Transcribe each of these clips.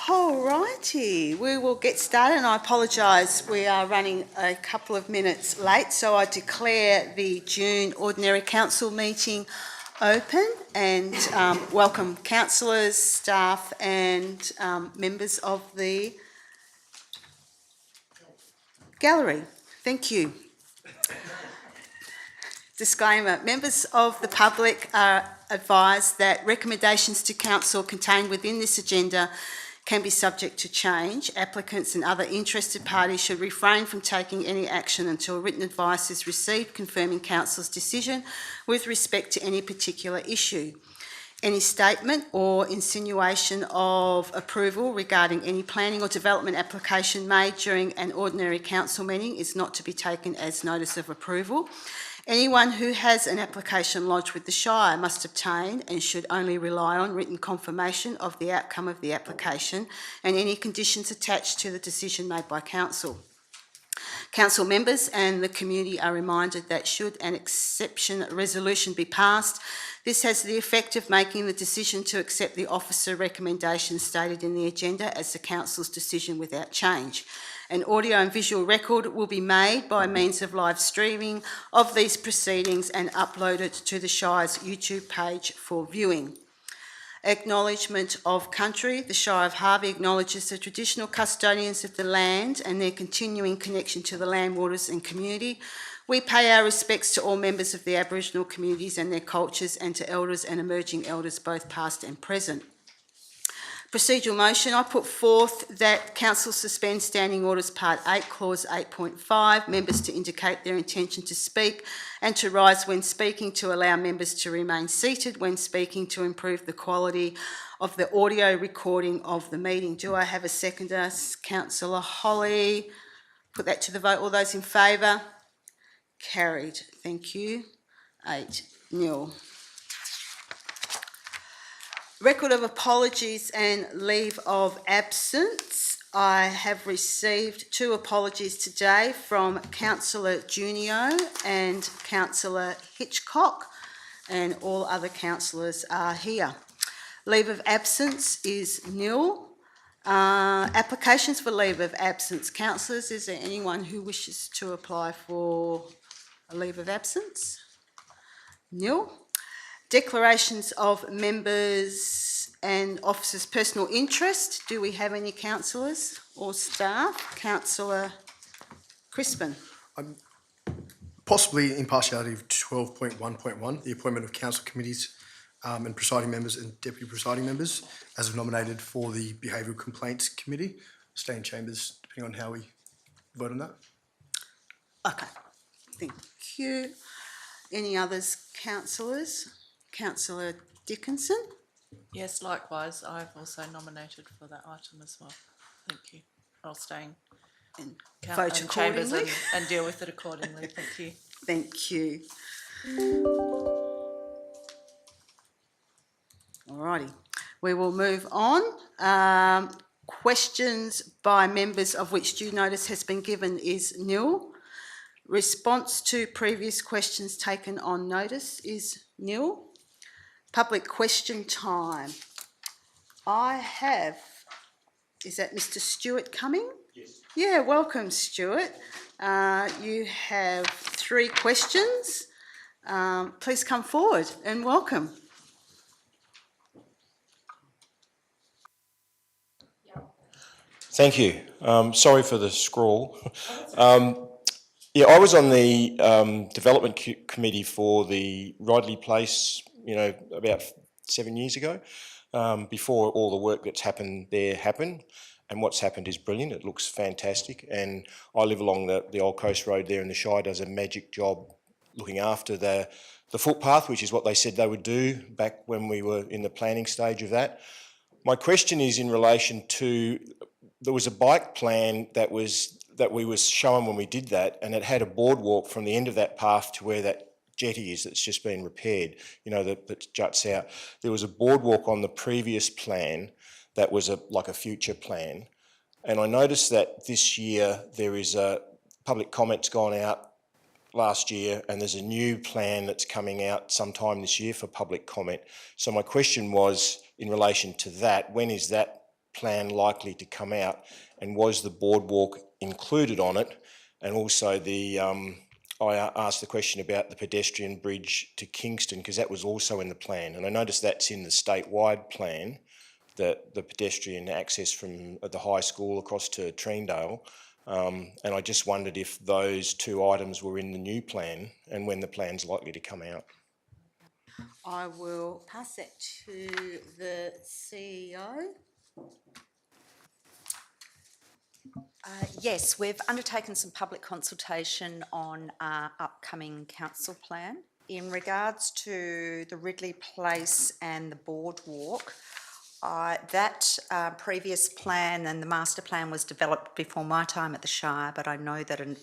Alrighty, we will get started, and I apologise, we are running a couple of minutes late, so I declare the June Ordinary Council meeting open and welcome councillors, staff and members of the gallery. Thank you. Disclaimer, members of the public are advised that recommendations to council contained within this agenda can be subject to change. Applicants and other interested parties should refrain from taking any action until written advice is received confirming council's decision with respect to any particular issue. Any statement or insinuation of approval regarding any planning or development application made during an ordinary council meeting is not to be taken as notice of approval. Anyone who has an application lodged with the Shire must obtain and should only rely on written confirmation of the outcome of the application and any conditions attached to the decision made by council. Council members and the community are reminded that should an exception resolution be passed, this has the effect of making the decision to accept the officer recommendation stated in the agenda as the council's decision without change. An audio and visual record will be made by means of live streaming of these proceedings and uploaded to the Shire's YouTube page for viewing. Acknowledgement of country. The Shire of Harvey acknowledges the traditional custodians of the land and their continuing connection to the land, waters and community. We pay our respects to all members of the Aboriginal communities and their cultures, and to elders and emerging elders, both past and present. Procedural motion. I put forth that Council suspend Standing Orders Part 8, Clause 8.5, members to indicate their intention to speak and to rise when speaking, to allow members to remain seated when speaking, to improve the quality of the audio recording of the meeting. Do I have a seconder? Councillor Holly. Put that to the vote. All those in favour? Carried. Thank you. 8-0. Record of apologies and leave of absence. I have received 2 apologies today from Councillor Junio and Councillor Hitchcock, and all other councillors are here. Leave of absence is nil. Applications for leave of absence. Councillors, is there anyone who wishes to apply for a leave of absence? Nil. Declarations of members and officers' personal interest. Do we have any councillors or staff? Councillor Crispin. Possibly impartiality of 12.1.1, the appointment of council committees and presiding members and deputy presiding members as nominated for the Behavioural Complaints Committee. Stay in chambers depending on how we vote on that. Okay, thank you. Any others, councillors? Councillor Dickinson? Yes, likewise. I've also nominated for that item as well. Thank you. I'll stay and count vote in accordingly chambers and deal with it accordingly. Thank you. Thank you. Alrighty, we will move on. Questions by members of which due notice has been given is nil. Response to previous questions taken on notice is nil. Public question time. I have, is that Mr. Stewart coming? Yes. Yeah, welcome Stewart. You have 3 questions. Please come forward and welcome. Thank you. Sorry for the scrawl. Yeah, I was on the development committee for the Ridley Place, about 7 years ago, before all the work that's happened there happened. And what's happened is brilliant. It looks fantastic. And I live along the Old Coast Road there, and the Shire does a magic job looking after the footpath, which is what they said they would do back when we were in the planning stage of that. My question is in relation to, there was a bike plan that we were shown when we did that, and it had a boardwalk from the end of that path to where that jetty is that's just been repaired, that juts out. There was a boardwalk on the previous plan that was like a future plan, and I noticed that this year there is a public comment's gone out last year, and there's a new plan that's coming out sometime this year for public comment. So my question was in relation to that, when is that plan likely to come out, and was the boardwalk included on it? And also I asked the question about the pedestrian bridge to Kingston, because that was also in the plan, and I noticed that's in the statewide plan, the pedestrian access from the high school across to Treendale. And I just wondered if those two items were in the new plan and when the plan's likely to come out. I will pass that to the CEO. Yes, we've undertaken some public consultation on our upcoming council plan. In regards to the Ridley Place and the boardwalk, that previous plan and the master plan was developed before my time at the Shire, but I know that an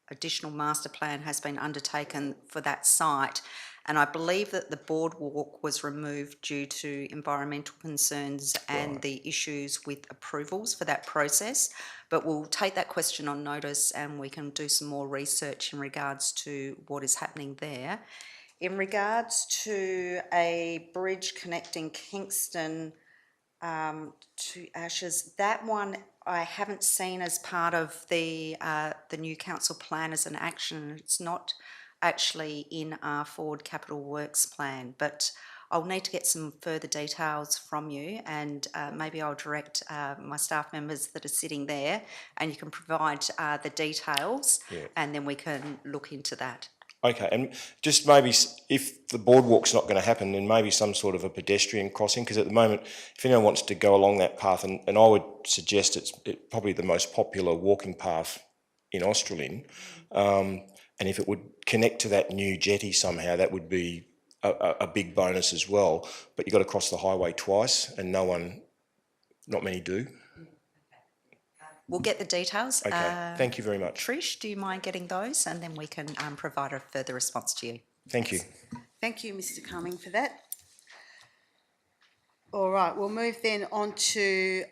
additional master plan has been undertaken for that site. And I believe that the boardwalk was removed due to environmental concerns and the issues with approvals for that process. But we'll take that question on notice and we can do some more research in regards to what is happening there. In regards to a bridge connecting Kingston to Ashes, that one I haven't seen as part of the new council plan as an action. It's not actually in our forward capital works plan, but I'll need to get some further details from you, and maybe I'll direct my staff members that are sitting there, and you can provide the details, and then we can look into that. Okay, and just maybe if the boardwalk's not going to happen, then maybe some sort of a pedestrian crossing, because at the moment, if anyone wants to go along that path, and I would suggest it's probably the most popular walking path in Australind, and if it would connect to that new jetty somehow, that would be a big bonus as well. But you've got to cross the highway twice, and not many do. We'll get the details. Okay, thank you very much. Trish, do you mind getting those? And then we can provide a further response to you. Thank you. Thank you, Mr. Cumming, for that. All right, we'll move then on to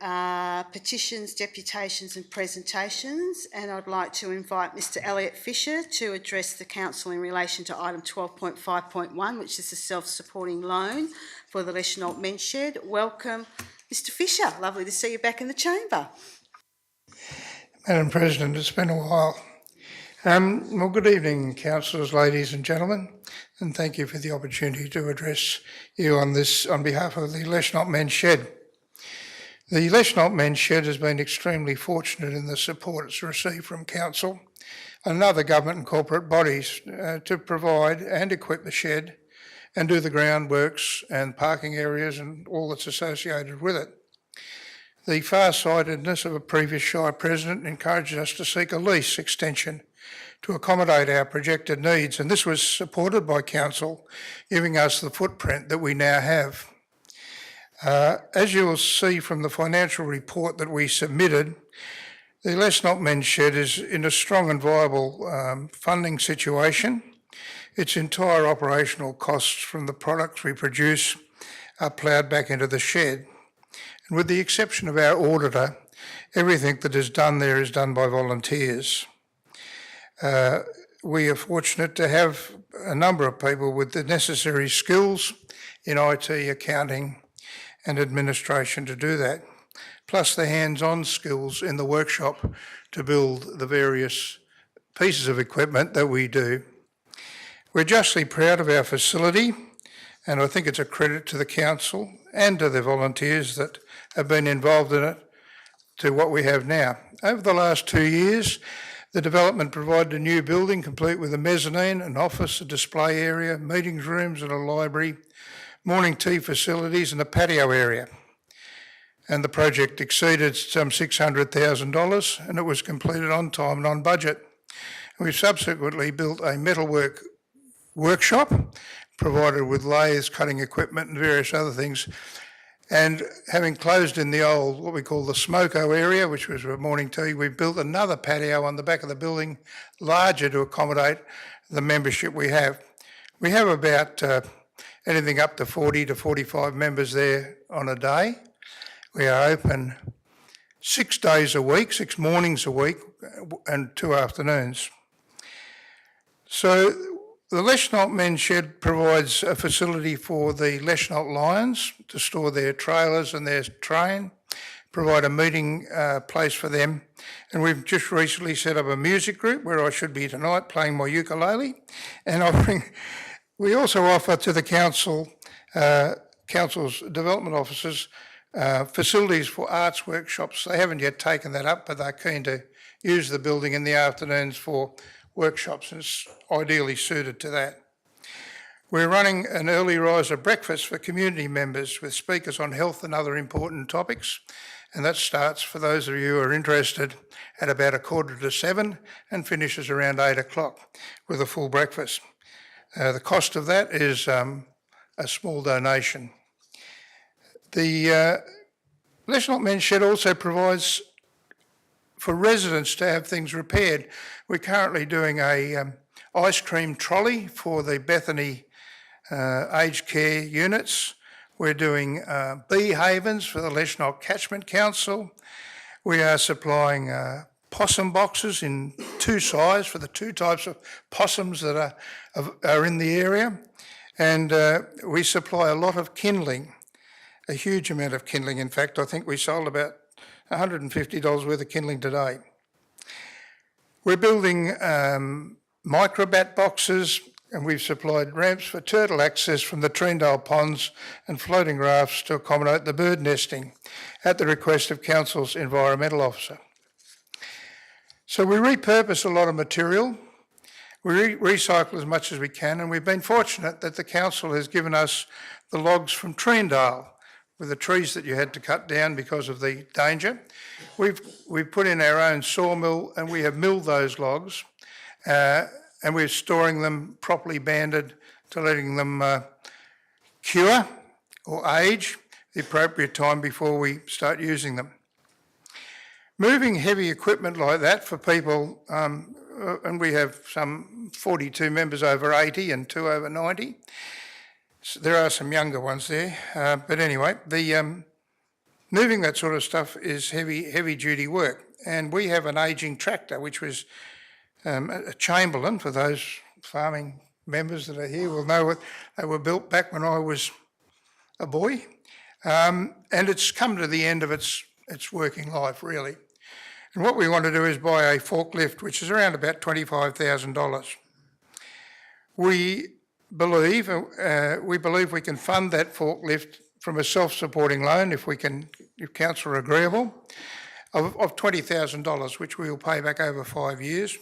petitions, deputations and presentations, and I'd like to invite Mr. Elliot Fisher to address the council in relation to item 12.5.1, which is the self-supporting loan for the Leschenault Men's Shed. Welcome, Mr. Fisher. Lovely to see you back in the chamber. Madam President, it's been a while. Well, good evening, councillors, ladies and gentlemen, and thank you for the opportunity to address you on this on behalf of the Leschenault Men's Shed. The Leschenault Men's Shed has been extremely fortunate in the support it's received from council and other government and corporate bodies to provide and equip the shed and do the groundworks and parking areas and all that's associated with it. The far-sightedness of a previous Shire President encouraged us to seek a lease extension to accommodate our projected needs, and this was supported by Council, giving us the footprint that we now have. As you will see from the financial report that we submitted, the Leschenault Men's Shed is in a strong and viable funding situation. Its entire operational costs from the products we produce are ploughed back into the shed. And with the exception of our auditor, everything that is done there is done by volunteers. We are fortunate to have a number of people with the necessary skills in IT, accounting and administration to do that, plus the hands-on skills in the workshop to build the various pieces of equipment that we do. We're justly proud of our facility, and I think it's a credit to the council and to the volunteers that have been involved in it to what we have now. Over the last 2 years, the development provided a new building complete with a mezzanine, an office, a display area, meetings rooms and a library, morning tea facilities and a patio area. And the project exceeded some $600,000 and it was completed on time and on budget. We've subsequently built a metalwork workshop, provided with lathes, cutting equipment and various other things. And having closed in the old, what we call the smoko area, which was for morning tea, we built another patio on the back of the building, larger to accommodate the membership we have. We have about anything up to 40 to 45 members there on a day. We are open 6 days a week, 6 mornings a week and 2 afternoons. So the Leschenault Men's Shed provides a facility for the Leschenault Lions to store their trailers and their train, provide a meeting place for them. And we've just recently set up a music group where I should be tonight playing my ukulele and offering. We also offer to the council's development officers facilities for arts workshops. They haven't yet taken that up, but they're keen to use the building in the afternoons for workshops, and it's ideally suited to that. We're running an early riser breakfast for community members with speakers on health and other important topics, and that starts, for those of you who are interested, at about 7:15 and finishes around 8 o'clock with a full breakfast. The cost of that is a small donation. The Let's Not Men's Shed also provides for residents to have things repaired. We're currently doing a ice cream trolley for the Bethany aged care units. We're doing bee havens for the Leichnok Catchment Council. We are supplying possum boxes in 2 sizes for the 2 types of possums that are in the area. And we supply a lot of kindling, a huge amount of kindling. In fact, I think we sold about $150 worth of kindling today. We're building microbat boxes, and we've supplied ramps for turtle access from the Treendale ponds and floating rafts to accommodate the bird nesting at the request of Council's Environmental Officer. So we repurpose a lot of material. We recycle as much as we can, and we've been fortunate that the council has given us the logs from Treendale, with the trees that you had to cut down because of the danger. We've put in our own sawmill, and we have milled those logs, and we're storing them properly banded to letting them cure or age the appropriate time before we start using them. Moving heavy equipment like that for people, and we have some 42 members over 80 and 2 over 90. So there are some younger ones there, but anyway, the moving that sort of stuff is heavy duty work. And we have an ageing tractor, which was a Chamberlain, for those farming members that are here will know what they were built back when I was a boy. And it's come to the end of its working life, really. And what we want to do is buy a forklift, which is around about $25,000. We believe we can fund that forklift from a self-supporting loan if council are agreeable, of $20,000, which we will pay back over 5 years.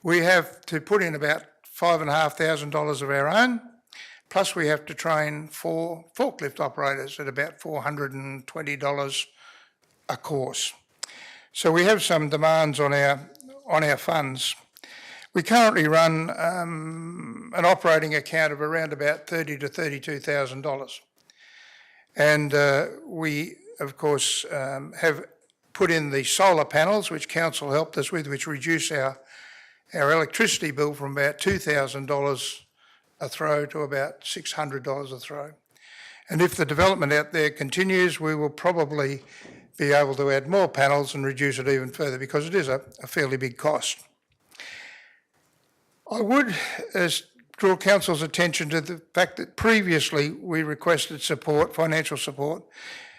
We have to put in about $5,500 of our own, plus we have to train 4 forklift operators at about $420 a course. So we have some demands on our funds. We currently run an operating account of around about $30,000 to $32,000. And we, of course, have put in the solar panels, which council helped us with, which reduce our electricity bill from about $2,000 a throw to about $600 a throw. And if the development out there continues, we will probably be able to add more panels and reduce it even further, because it is a fairly big cost. I would draw council's attention to the fact that previously we requested financial support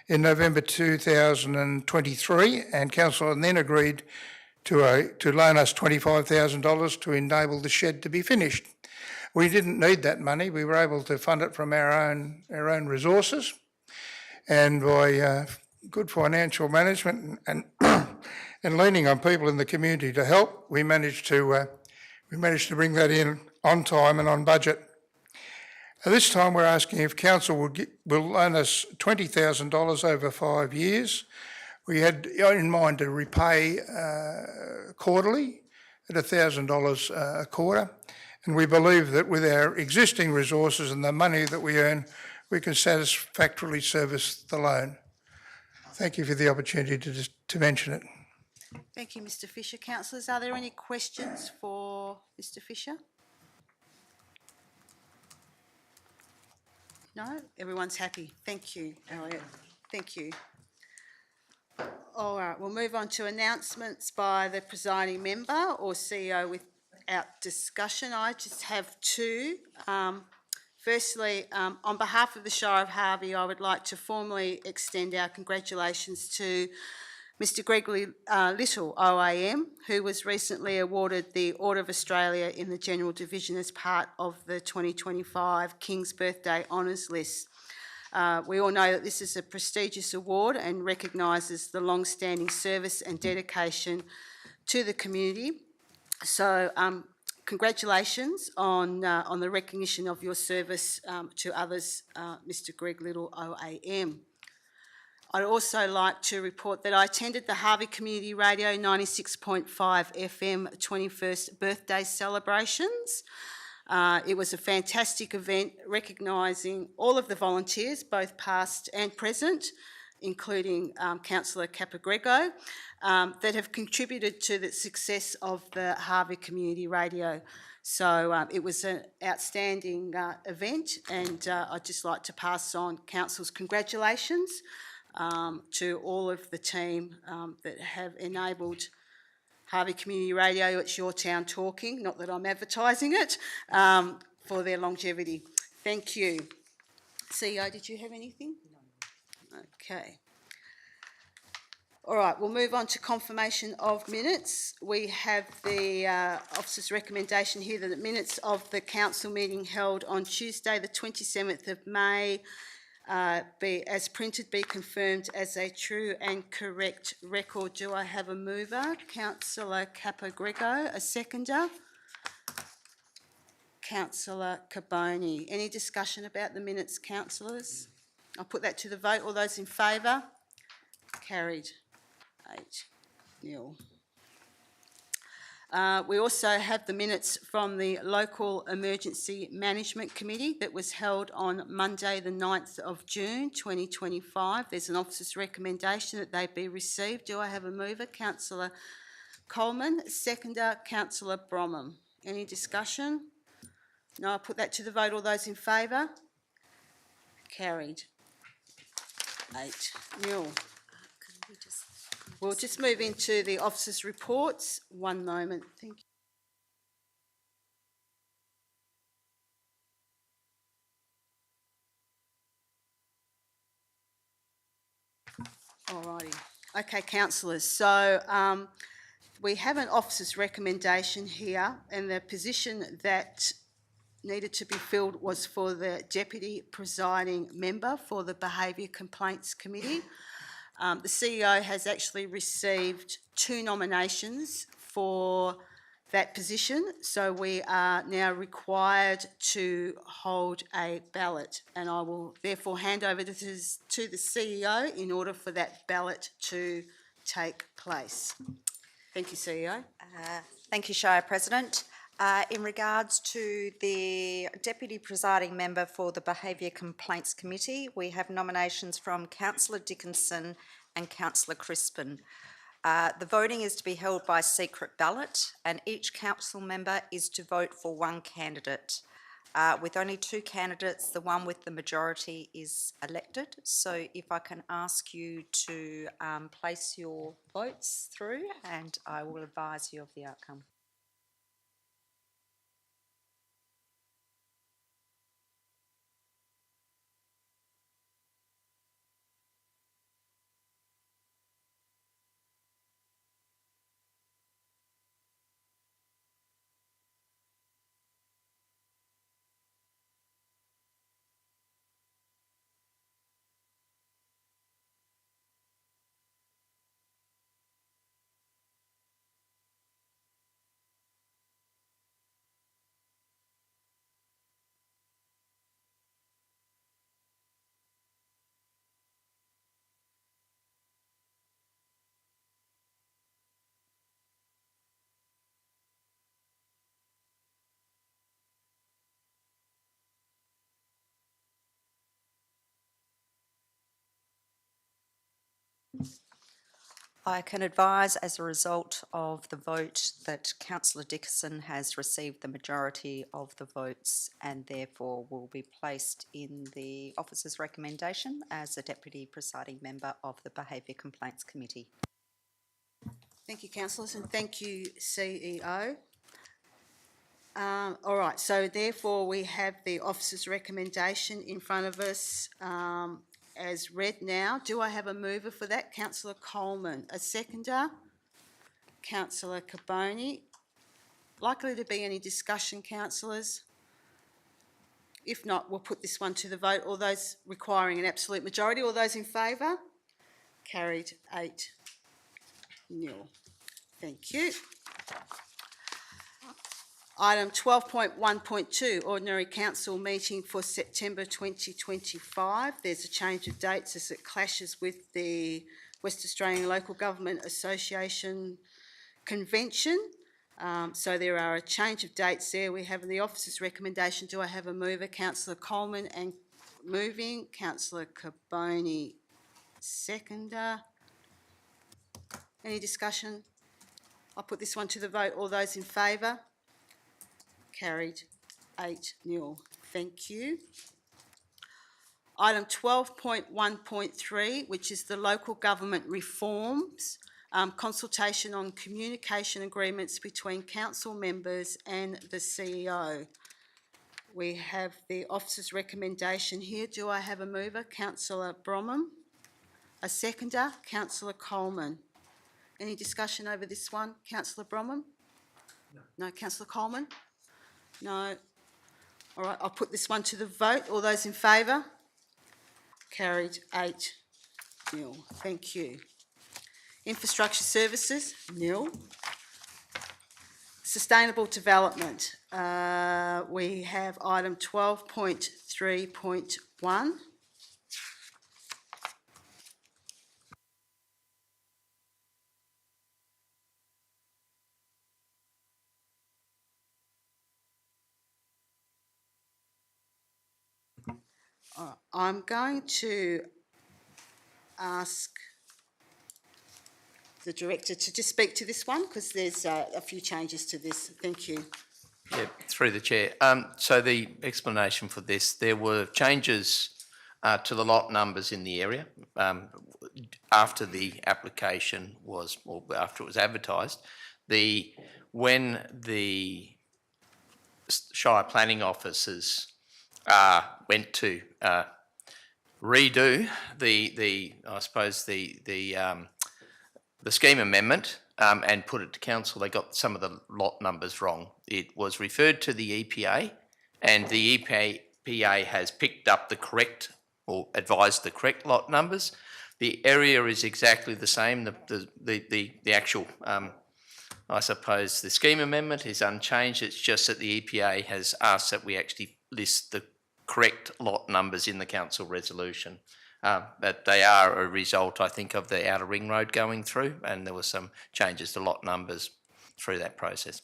in November 2023, and council then agreed to loan us $25,000 to enable the shed to be finished. We didn't need that money. We were able to fund it from our own resources, and by good financial management and leaning on people in the community to help, we managed to bring that in on time and on budget. This time we're asking if council will loan us $20,000 over 5 years. We had in mind to repay quarterly at $1,000 a quarter, and we believe that with our existing resources and the money that we earn, we can satisfactorily service the loan. Thank you for the opportunity to mention it. Thank you, Mr Fisher. Councillors, are there any questions for Mr Fisher? No? Everyone's happy. Thank you, Elliot. Thank you. All right, we'll move on to announcements by the presiding member or CEO without discussion. I just have 2. Firstly, on behalf of the Shire of Harvey, I would like to formally extend our congratulations to Mr Gregory Little, OAM, who was recently awarded the Order of Australia in the General Division as part of the 2025 King's Birthday Honours List. We all know that this is a prestigious award and recognises the long-standing service and dedication to the community. So congratulations on the recognition of your service to others, Mr Greg Little, OAM. I'd also like to report that I attended the Harvey Community Radio 96.5 FM 21st birthday celebrations. It was a fantastic event recognising all of the volunteers, both past and present, including Councillor Capagrego, that have contributed to the success of the Harvey Community Radio. So it was an outstanding event, and I'd just like to pass on Council's congratulations to all of the team that have enabled Harvey Community Radio, it's your town talking, not that I'm advertising it, for their longevity. Thank you. CEO, did you have anything? No. Okay. All right, we'll move on to confirmation of minutes. We have the officer's recommendation here that the minutes of the council meeting held on Tuesday the 27th of May be as printed, be confirmed as a true and correct record. Do I have a mover? Councillor Capagrego, a seconder? Councillor Carboni. Any discussion about the minutes, councillors? I'll put that to the vote. All those in favour? Carried. 8-0. We also have the minutes from the Local Emergency Management Committee that was held on Monday the 9th of June 2025. There's an officer's recommendation that they be received. Do I have a mover? Councillor Coleman. Seconder, Councillor Bromham. Any discussion? No, I'll put that to the vote. All those in favour? Carried. 8-0. We'll just move into the officers' reports. One moment, thank you. Alrighty. Okay, councillors. So we have an officer's recommendation here, and the position that needed to be filled was for the Deputy Presiding Member for the Behaviour Complaints Committee. The CEO has actually received 2 nominations for that position, so we are now required to hold a ballot, and I will therefore hand over to the CEO in order for that ballot to take place. Thank you, CEO. Thank you, Shire President. In regards to the Deputy Presiding Member for the Behaviour Complaints Committee, we have nominations from Councillor Dickinson and Councillor Crispin. The voting is to be held by secret ballot, and each council member is to vote for one candidate. With only 2 candidates, the one with the majority is elected. So if I can ask you to place your votes through, and I will advise you of the outcome. I can advise as a result of the vote that Councillor Dickinson has received the majority of the votes and therefore will be placed in the officer's recommendation as a Deputy Presiding Member of the Behaviour Complaints Committee. Thank you, councillors, and thank you, CEO. All right, so therefore we have the officer's recommendation in front of us as read now. Do I have a mover for that? Councillor Coleman. A seconder? Councillor Carboni. Likely to be any discussion, councillors? If not, we'll put this one to the vote. All those requiring an absolute majority, all those in favour? Carried 8-0. Thank you. Item 12.1.2, Ordinary Council Meeting for September 2025. There's a change of dates as it clashes with the West Australian Local Government Association Convention. So there are a change of dates there. We have the officer's recommendation. Do I have a mover? Councillor Coleman and moving. Councillor Carboni, seconder. Any discussion? I'll put this one to the vote. All those in favour? Carried 8-0. Thank you. Item 12.1.3, which is the local government reforms, consultation on communication agreements between council members and the CEO. We have the officer's recommendation here. Do I have a mover? Councillor Bromham. A seconder? Councillor Coleman. Any discussion over this one? Councillor Bromham? No. Councillor Coleman? No. All right, I'll put this one to the vote. All those in favour? Carried 8-0. Thank you. Infrastructure services, nil. Sustainable development. We have item 12.3.1. I'm going to ask the director to just speak to this one because there's a few changes to this. Thank you. Yeah, through the chair. So the explanation for this, there were changes to the lot numbers in the area after the application was, or after it was advertised. When the Shire planning officers went to redo the scheme amendment and put it to council, they got some of the lot numbers wrong. It was referred to the EPA, and the EPA has picked up the correct, or advised the correct lot numbers. The area is exactly the same. The actual, I suppose, the scheme amendment is unchanged. It's just that the EPA has asked that we actually list the correct lot numbers in the council resolution. But they are a result, I think, of the outer ring road going through, and there were some changes to lot numbers through that process.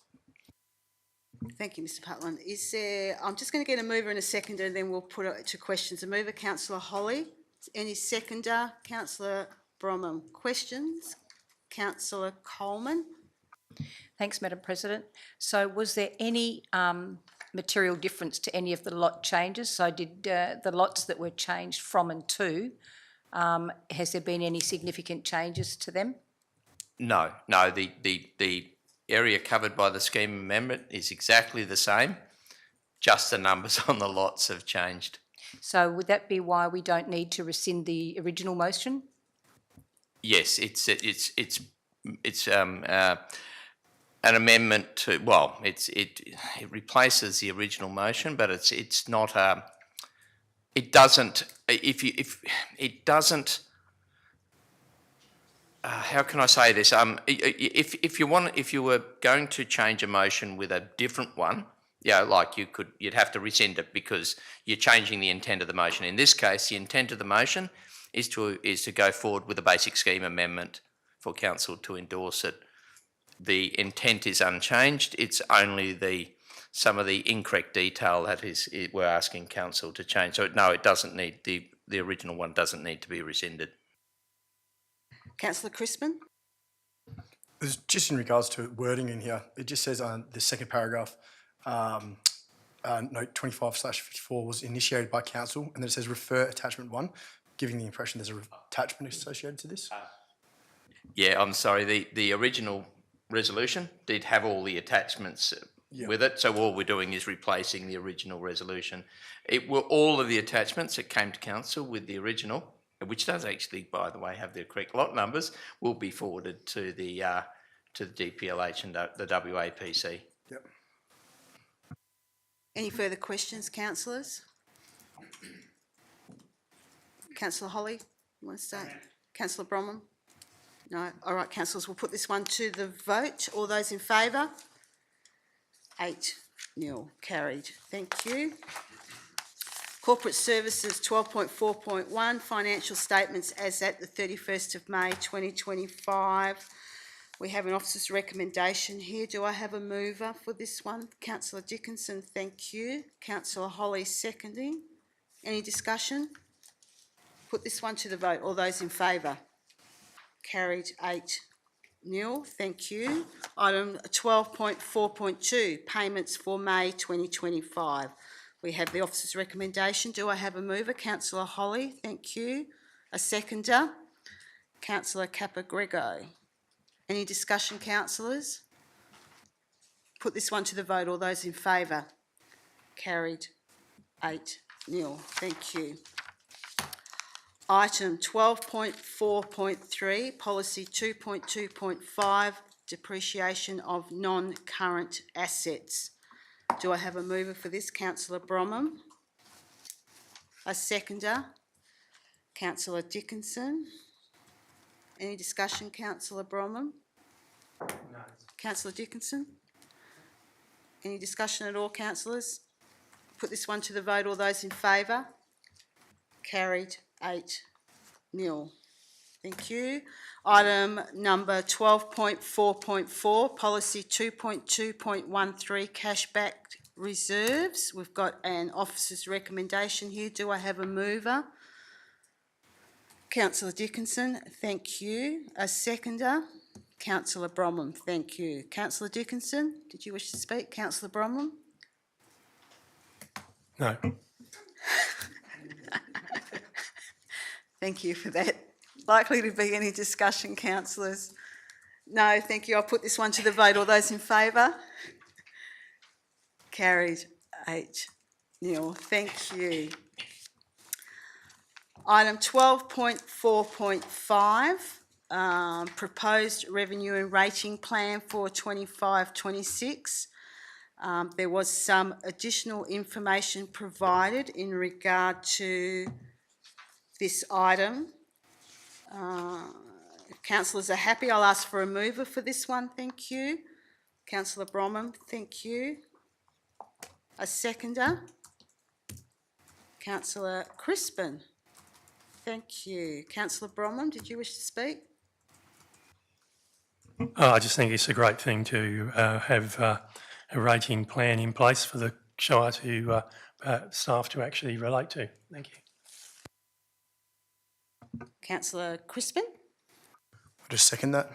Thank you, Mr. Putland. Is there, I'm just going to get a mover and a seconder and then we'll put it to questions. A mover, Councillor Holly. Any seconder? Councillor Bromham. Questions? Councillor Coleman. Thanks, Madam President. So was there any material difference to any of the lot changes? So did the lots that were changed from and to, has there been any significant changes to them? No, the area covered by the scheme amendment is exactly the same, just the numbers on the lots have changed. So would that be why we don't need to rescind the original motion? Yes, it's an amendment to, well, it replaces the original motion, but it's not it doesn't, it doesn't, how can I say this? If you were going to change a motion with a different one, yeah, like you'd have to rescind it because you're changing the intent of the motion. In this case, the intent of the motion is to go forward with a basic scheme amendment for council to endorse it. The intent is unchanged. It's only some of the incorrect detail that we're asking council to change. So no, it doesn't need, the original one doesn't need to be rescinded. Councillor Crispin. Just in regards to wording in here, it just says on the second paragraph, note 25/54 was initiated by council, and then it says refer attachment 1, giving the impression there's a attachment associated to this. Yeah, I'm sorry. The original resolution did have all the attachments with it. So all we're doing is replacing the original resolution. It will, all of the attachments that came to council with the original, which does actually, by the way, have the correct lot numbers, will be forwarded to the DPLH and the WAPC. Yep. Any further questions, councillors? Councillor Holly, you want to say? Councillor Bromham? No? All right, councillors, we'll put this one to the vote. All those in favour? 8-0, carried. Thank you. Corporate Services 12.4.1, financial statements as at the 31st of May 2025. We have an officer's recommendation here. Do I have a mover for this one? Councillor Dickinson, thank you. Councillor Holly seconding. Any discussion? Put this one to the vote. All those in favour? Carried 8-0. Thank you. Item 12.4.2, payments for May 2025. We have the officer's recommendation. Do I have a mover? Councillor Holly, thank you. A seconder? Councillor Capagrego. Any discussion, councillors? Put this one to the vote. All those in favour? Carried 8-0. Thank you. Item 12.4.3, policy 2.2.5, depreciation of non-current assets. Do I have a mover for this? Councillor Bromham. A seconder? Councillor Dickinson. Any discussion, Councillor Bromham? No. Councillor Dickinson? Any discussion at all, councillors? Put this one to the vote. All those in favour? Carried 8-0. Thank you. Item number 12.4.4, policy 2.2.13, cashback reserves. We've got an officer's recommendation here. Do I have a mover? Councillor Dickinson, thank you. A seconder? Councillor Bromham, thank you. Councillor Dickinson, did you wish to speak? Councillor Bromham? No. Thank you for that. Likely to be any discussion, councillors? No, thank you. I'll put this one to the vote. All those in favour? Carried 8-0. Thank you. Item 12.4.5, proposed revenue and rating plan for 25-26. There was some additional information provided in regard to this item. If councillors are happy, I'll ask for a mover for this one. Thank you. Councillor Bromham, thank you. A seconder? Councillor Crispin. Thank you. Councillor Bromham, did you wish to speak? I just think it's a great thing to have a rating plan in place for the Shire to staff to actually relate to. Thank you. Councillor Crispin? I'll just second that.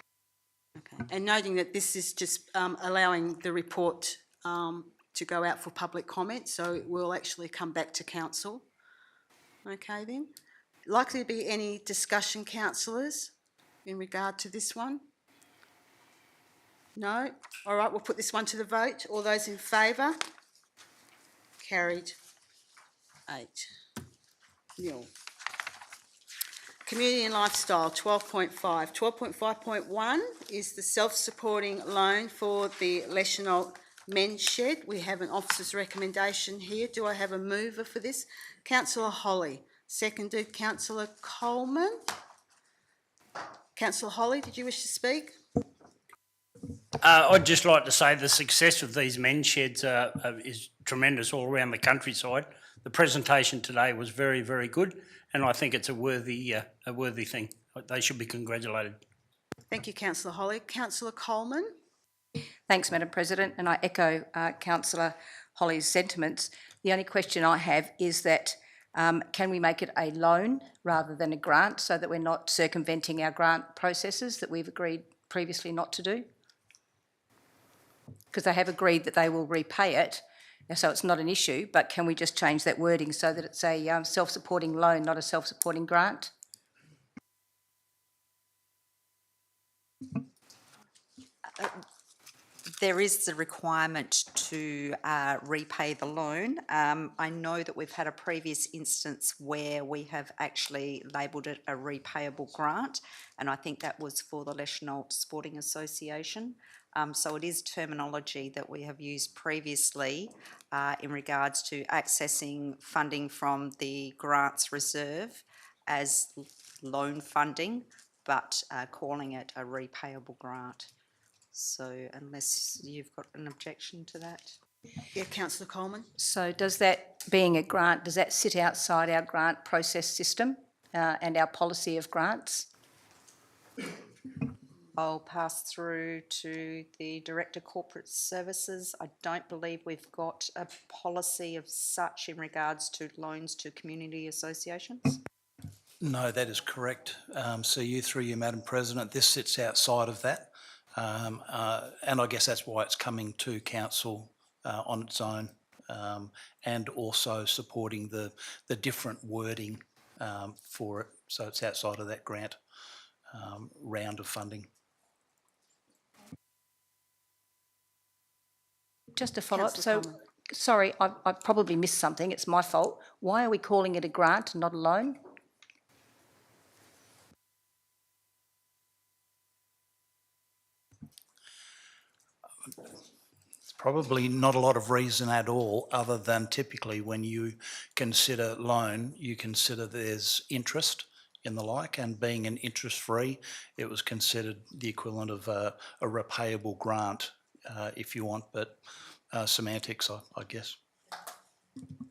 Okay. And noting that this is just allowing the report to go out for public comment, so it will actually come back to council. Okay then. Likely to be any discussion, councillors, in regard to this one? No? All right, we'll put this one to the vote. All those in favour? Carried 8-0. Community and Lifestyle 12.5. 12.5.1 is the self-supporting loan for the Leschenault Men's Shed. We have an officer's recommendation here. Do I have a mover for this? Councillor Holly. Seconded, Councillor Coleman. Councillor Holly, did you wish to speak? I'd just like to say the success of these men's sheds is tremendous all around the countryside. The presentation today was very, very good, and I think it's a worthy thing. They should be congratulated. Thank you, Councillor Holly. Councillor Coleman? Thanks, Madam President, and I echo Councillor Holly's sentiments. The only question I have is that can we make it a loan rather than a grant so that we're not circumventing our grant processes that we've agreed previously not to do? Because they have agreed that they will repay it, so it's not an issue, but can we just change that wording so that it's a self-supporting loan, not a self-supporting grant? There is the requirement to repay the loan. I know that we've had a previous instance where we have actually labelled it a repayable grant, and I think that was for the Leschenault Sporting Association. So it is terminology that we have used previously in regards to accessing funding from the grants reserve as loan funding, but calling it a repayable grant. So unless you've got an objection to that? Yeah, councillor Coleman? So does that, being a grant, does that sit outside our grant process system and our policy of grants? I'll pass through to the Director Corporate Services. I don't believe we've got a policy of such in regards to loans to community associations. No, that is correct. So you, through you, Madam President, this sits outside of that. And I guess that's why it's coming to council on its own, and also supporting the different wording for it. So it's outside of that grant round of funding. Just a follow-up. Councillor So, Coleman. sorry, I've probably missed something. It's my fault. Why are we calling it a grant and not a loan? Probably not a lot of reason at all, other than typically when you consider loan, you consider there's interest in the like, and being an interest-free, it was considered the equivalent of a repayable grant, if you want, but semantics, I guess.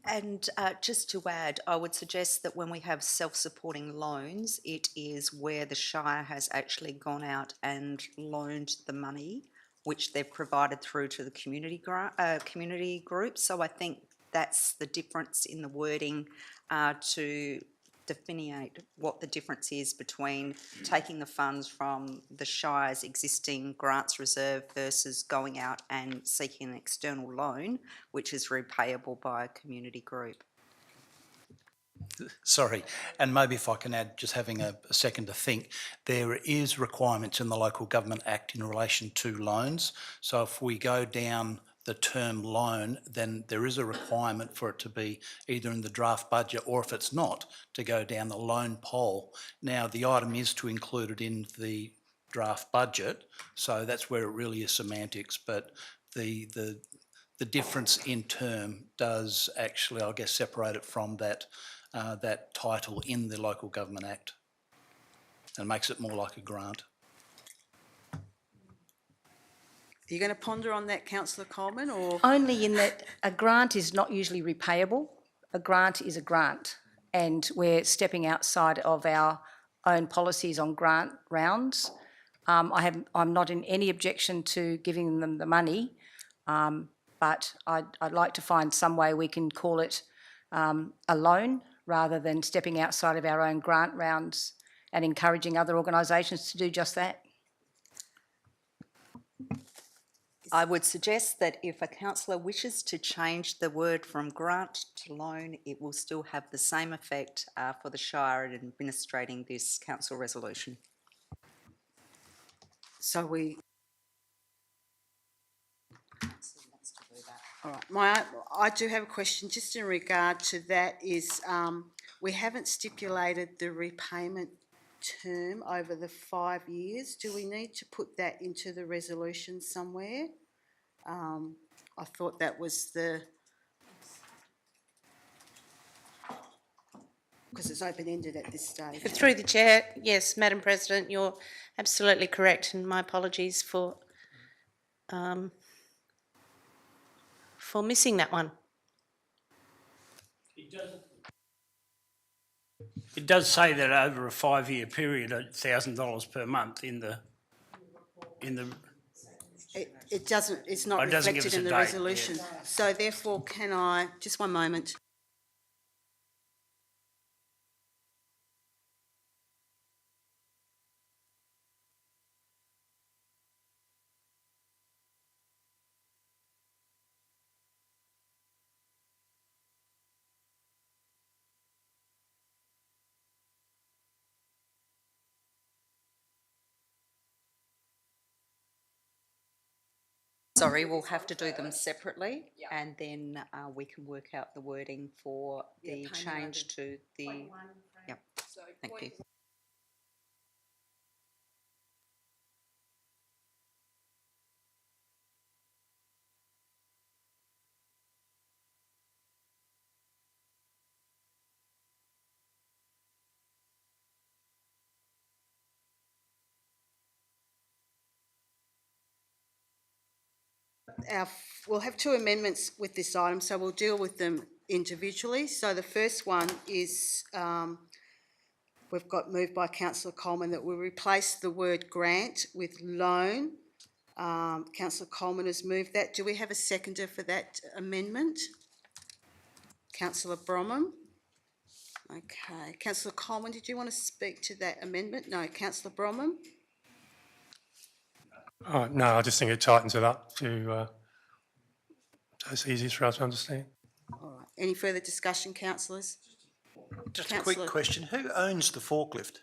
And just to add, I would suggest that when we have self-supporting loans, it is where the Shire has actually gone out and loaned the money, which they've provided through to the community group. So I think that's the difference in the wording to delineate what the difference is between taking the funds from the Shire's existing grants reserve versus going out and seeking an external loan, which is repayable by a community group. Sorry, and maybe if I can add, just having a second to think, there is requirements in the Local Government Act in relation to loans. So if we go down the term loan, then there is a requirement for it to be either in the draft budget, or if it's not, to go down the loan poll. Now, the item is to include it in the draft budget, so that's where it really is semantics, but the difference in term does actually, I guess, separate it from that title in the Local Government Act, and makes it more like a grant. Are you going to ponder on that, councillor Coleman, or? Only in that a grant is not usually repayable. A grant is a grant, and we're stepping outside of our own policies on grant rounds. I'm not in any objection to giving them the money, but I'd like to find some way we can call it a loan rather than stepping outside of our own grant rounds and encouraging other organisations to do just that. I would suggest that if a councillor wishes to change the word from grant to loan, it will still have the same effect for the Shire in administrating this council resolution. So we. All right, I do have a question just in regard to that is we haven't stipulated the repayment term over the 5 years. Do we need to put that into the resolution somewhere? I thought that was because it's open-ended at this stage. Through the chair, yes, Madam President, you're absolutely correct, and my apologies for missing that one. It does say that over a 5-year period, $1,000 per month in the. It doesn't, it's not It doesn't give reflected us in a the date, resolution. yes. So therefore, can I, just one moment. Sorry, we'll have to do them separately, and then we can work out the wording for the change to the. Yep, thank you. We'll have two amendments with this item, so we'll deal with them individually. So the first one is, we've got moved by councillor Coleman that we replace the word grant with loan. Councillor Coleman has moved that. Do we have a seconder for that amendment? Councillor Bromham? Okay. Councillor Coleman, did you want to speak to that amendment? No. Councillor Bromham? No, I just think it tightens it up to so it's easier for us to understand. All right. Any further discussion, councillors? Just a quick question. Who owns the forklift?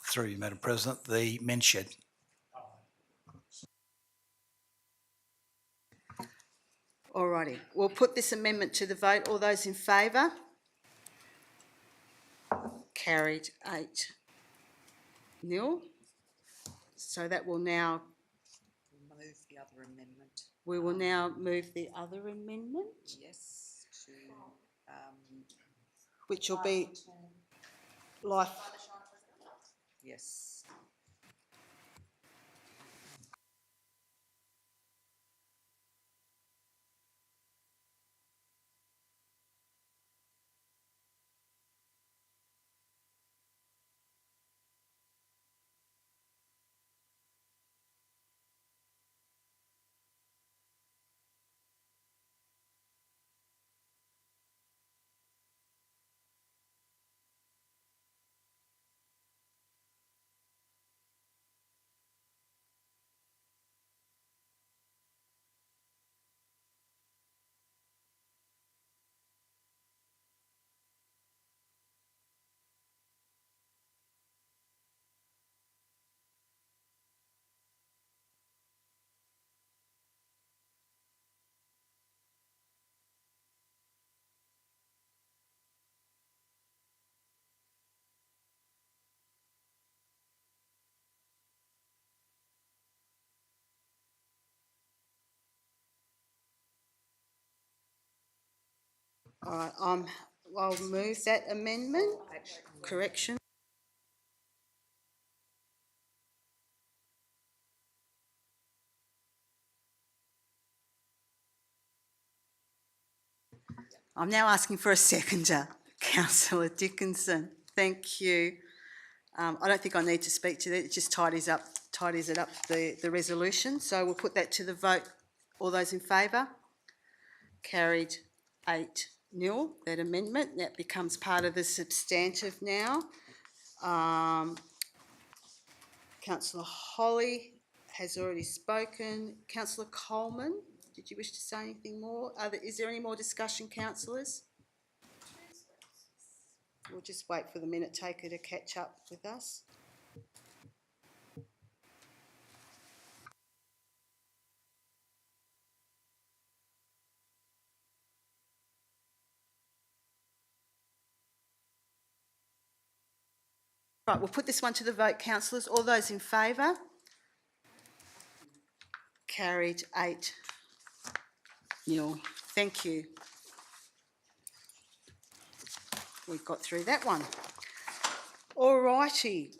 Through you, Madam President, the men's shed. All righty. We'll put this amendment to the vote. All those in favour? Carried 8-0. So that will now, Move the other amendment. we will now move the other amendment, Yes, to, which will be life. yes. All right, I'll move that amendment. Correction. I'm now asking for a seconder, councillor Dickinson. Thank you. I don't think I need to speak to that. It just tidies it up the resolution. So we'll put that to the vote. All those in favour? Carried 8-0. That amendment that becomes part of the substantive now. Councillor Holly has already spoken. Councillor Coleman, did you wish to say anything more? Is there any more discussion, councillors? We'll just wait for the minute taker to catch up with us. Right, we'll put this one to the vote, councillors. All those in favour? Carried 8-0. Thank you. We've got through that one. All righty.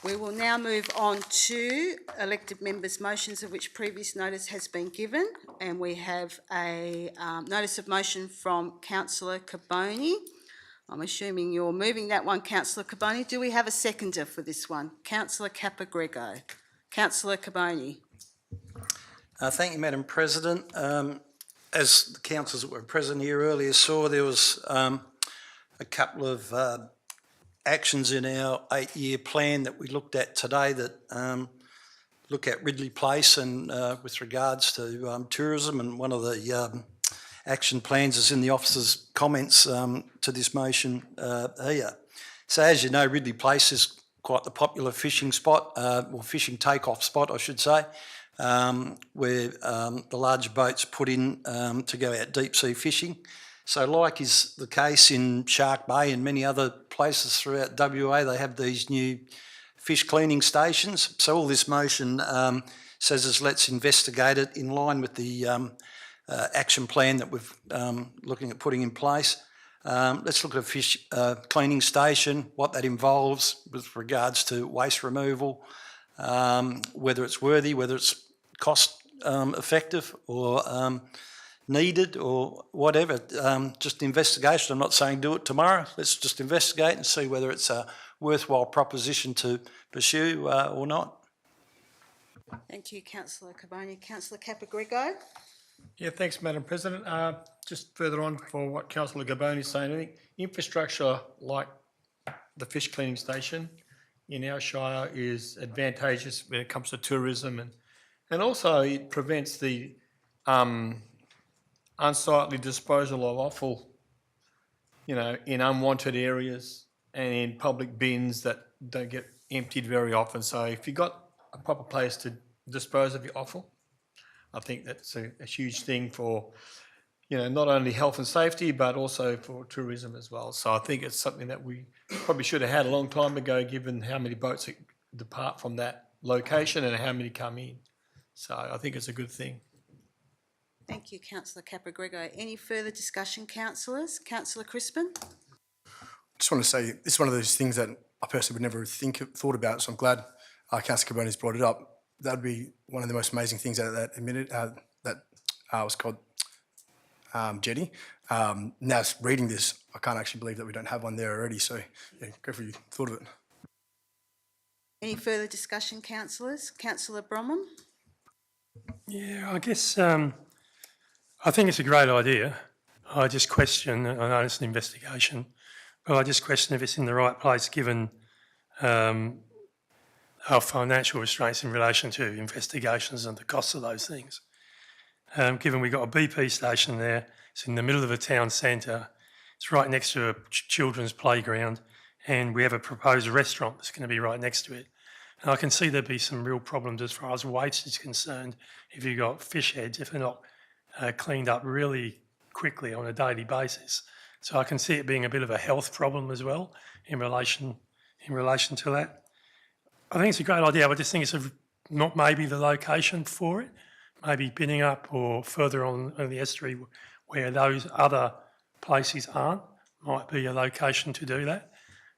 We will now move on to elected members' motions of which previous notice has been given, and we have a notice of motion from councillor Carboni. I'm assuming you're moving that one, councillor Carboni. Do we have a seconder for this one? Councillor Capagrego. Councillor Carboni. Thank you, Madam President. As the councillors that were present here earlier saw, there was a couple of actions in our 8-year plan that we looked at today that look at Ridley Place and with regards to tourism, and one of the action plans is in the officer's comments to this motion here. So as you know, Ridley Place is quite the popular fishing spot, or fishing take-off spot, I should say, where the larger boats put in to go out deep sea fishing. So like is the case in Shark Bay and many other places throughout WA, they have these new fish cleaning stations. So all this motion says is let's investigate it in line with the action plan that we've looking at putting in place. Let's look at a fish cleaning station, what that involves with regards to waste removal, whether it's worthy, whether it's cost effective or needed or whatever. Just investigation. I'm not saying do it tomorrow. Let's just investigate and see whether it's a worthwhile proposition to pursue or not. Thank you, Councillor Carboni. Councillor Capagrego? Yeah, thanks, Madam President. Just further on for what Councillor Gaboni is saying, I think infrastructure like the fish cleaning station in our shire is advantageous when it comes to tourism, and also it prevents the unsightly disposal of offal, you know, in unwanted areas and in public bins that don't get emptied very often. So if you've got a proper place to dispose of your offal, I think that's a huge thing for, you know, not only health and safety, but also for tourism as well. So I think it's something that we probably should have had a long time ago, given how many boats depart from that location and how many come in. So I think it's a good thing. Thank you, Councillor Capagrego. Any further discussion, councillors? Councillor Crispin? Just want to say, this is one of those things that I personally would never thought about, so I'm glad Councillor Carboni's brought it up. That would be one of the most amazing things out of that was called jetty. Now reading this, I can't actually believe that we don't have one there already, so yeah, go for your thought of it. Any further discussion, councillors? Councillor Bromham? Yeah, I guess I think it's a great idea. I just question, I know it's an investigation, but I just question if it's in the right place given our financial restraints in relation to investigations and the costs of those things. Given we've got a BP station there, it's in the middle of a town centre, it's right next to a children's playground, and we have a proposed restaurant that's going to be right next to it. And I can see there'd be some real problems as far as waste is concerned if you've got fish heads, if they're not cleaned up really quickly on a daily basis. So I can see it being a bit of a health problem as well in relation to that. I think it's a great idea. I just think it's not maybe the location for it, maybe binning up or further on in the estuary where those other places aren't, might be a location to do that.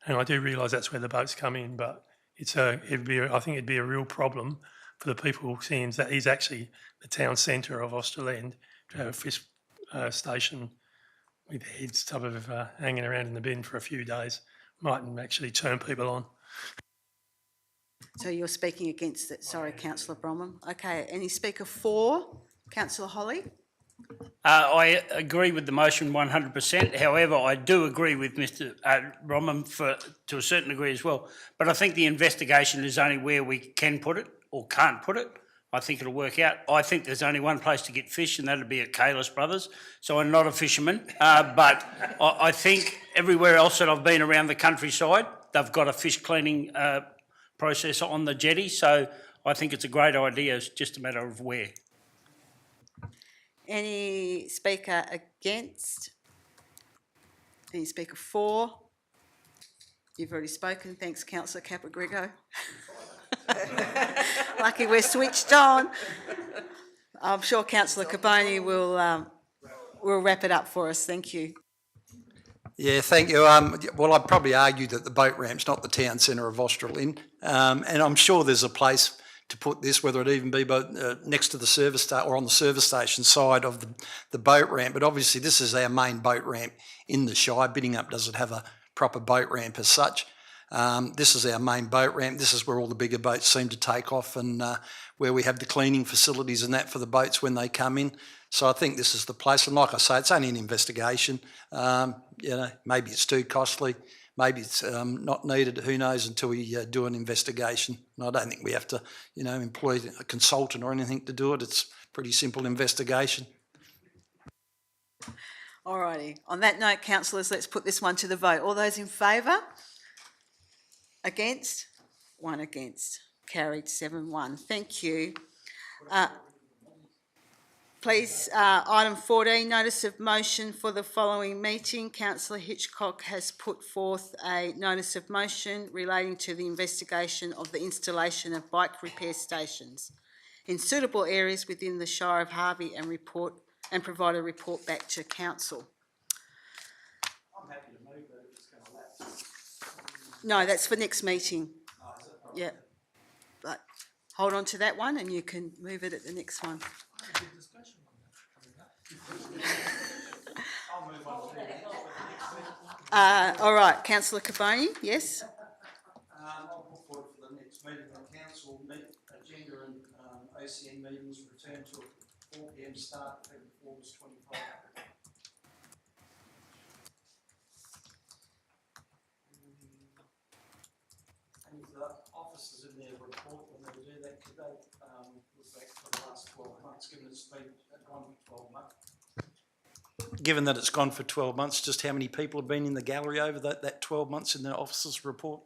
And I do realise that's where the boats come in, but I think it'd be a real problem for the people seeing that is actually the town centre of Austerland to have a fish station with their heads type of hanging around in the bin for a few days. Mightn't actually turn people on. So you're speaking against it. Sorry, Councillor Bromham. Okay, any speaker for? Councillor Holly? I agree with the motion 100%. However, I do agree with Mr Bromham to a certain degree as well. But I think the investigation is only where we can put it or can't put it. I think it'll work out. I think there's only one place to get fish, and that'd be at Kalis Brothers. So I'm not a fisherman, but I think everywhere else that I've been around the countryside, they've got a fish cleaning process on the jetty. So I think it's a great idea. It's just a matter of where. Any speaker against? Any speaker for? You've already spoken. Thanks, Councillor Capagrego. Lucky we're switched on. I'm sure Councillor Carboni will wrap it up for us. Thank you. Yeah, thank you. Well, I'd probably argue that the boat ramp's not the town centre of Australind, and I'm sure there's a place to put this, whether it even be next to the service station or on the service station side of the boat ramp. But obviously, this is our main boat ramp in the Shire. Biddingup doesn't have a proper boat ramp as such. This is our main boat ramp. This is where all the bigger boats seem to take off, and where we have the cleaning facilities and that for the boats when they come in. So I think this is the place. And like I say, it's only an investigation. Maybe it's too costly. Maybe it's not needed. Who knows until we do an investigation. And I don't think we have to, employ a consultant or anything to do it. It's a pretty simple investigation. All righty. On that note, councillors, let's put this one to the vote. All those in favour? Against? 1 against. Carried 7-1. Thank you. Please, item 14, notice of motion for the following meeting. Councillor Hitchcock has put forth a notice of motion relating to the investigation of the installation of bike repair stations in suitable areas within the Shire of Harvey and provide a report back to council. I'm happy to move that if it's going to lapse. No, that's for next meeting. Yeah, but hold on to that one and you can move it at the next one. All right, Councillor Carboni, yes? I'll put forward for the next meeting, the council agenda and OCN meetings return to a 4 p.m. start effective August 25. And if the officers in their report, when they do that, could they look back for the last 12 months, given it's been gone for 12 months? Given that it's gone for 12 months, just how many people have been in the gallery over that 12 months in the officers' report?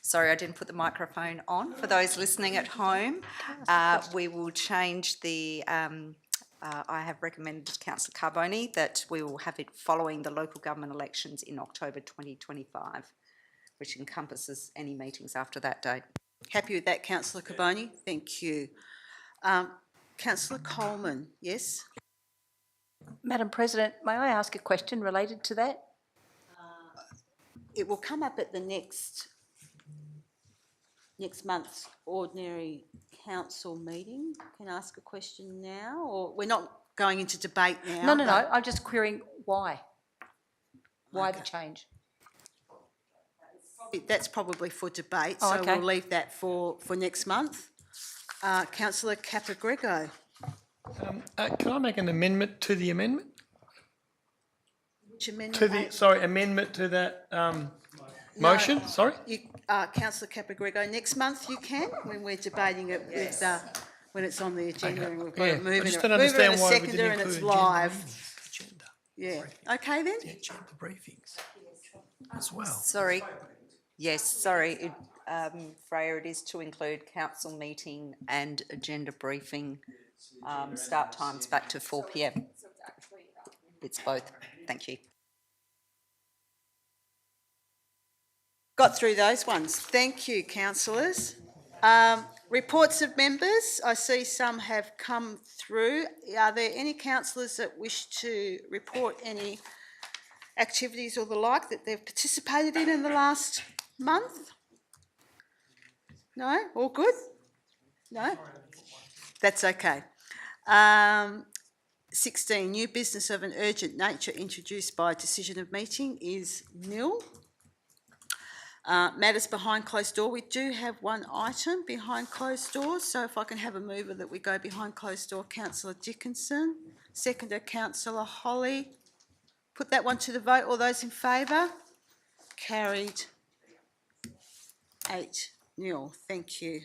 Sorry, I didn't put the microphone on. For those listening at home, we will change the, I have recommended to Councillor Carboni that we will have it following the local government elections in October 2025, which encompasses any meetings after that date. Happy with that, Councillor Carboni? Thank you. Councillor Coleman, yes? Madam President, may I ask a question related to that? It will come up at the next month's ordinary council meeting. Can I ask a question now, or we're not going into debate now? No, I'm just querying why. Why the change? That's probably for debate, Oh, so okay. we'll leave that for next month. Councillor Capagrego. Can I make an amendment to the amendment? Which amendment? Amendment to that motion, sorry? Councillor Capagrego, next month you can, when we're debating it with, when it's on the agenda and we've got Yeah, it moving. I just don't Mover understand and a why we seconder didn't and it's include live. Yeah, okay then? Agenda briefings as well. Sorry. Yes, sorry, Freya, it is to include council meeting and agenda briefing, start times back to 4 p.m. It's both. Thank you. Got through those ones. Thank you, councillors. Reports of members, I see some have come through. Are there any councillors that wish to report any activities or the like that they've participated in the last month? No? All good? No? That's okay. 16, new business of an urgent nature introduced by decision of meeting is nil. Matters behind closed door, we do have one item behind closed doors, so if I can have a mover that we go behind closed door, Councillor Dickinson, seconder Councillor Holly. Put that one to the vote. All those in favour? Carried 8-0. Thank you.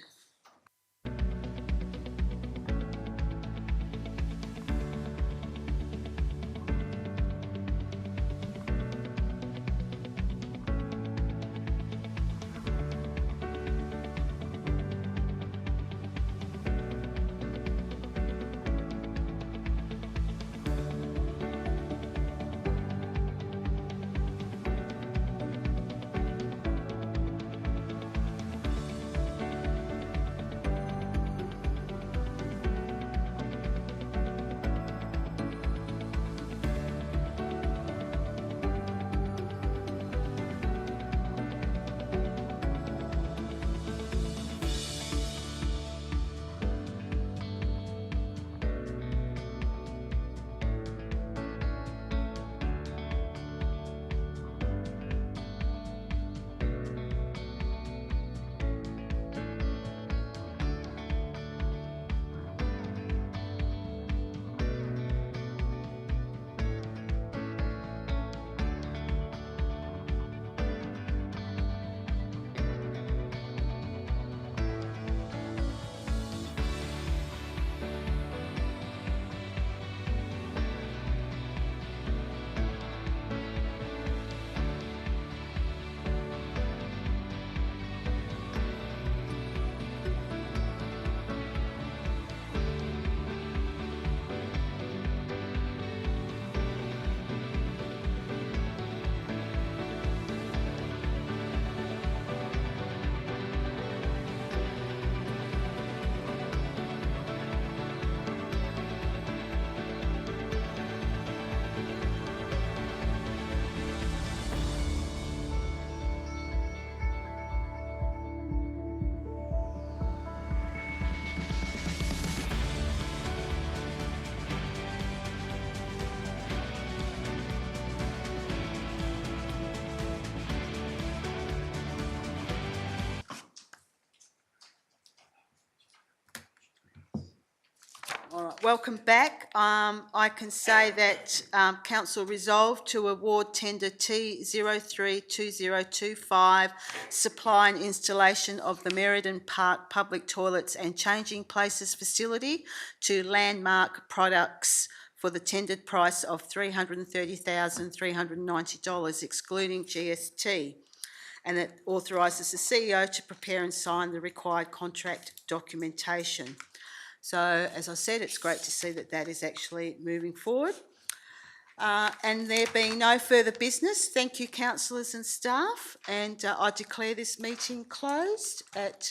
All right, welcome back. I can say that council resolved to award tender T032025, supply and installation of the Meriden Park Public Toilets and Changing Places Facility to Landmark Products for the tendered price of $330,390, excluding GST. And it authorises the CEO to prepare and sign the required contract documentation. So, as I said, it's great to see that that is actually moving forward. And there being no further business, thank you councillors and staff, and I declare this meeting closed at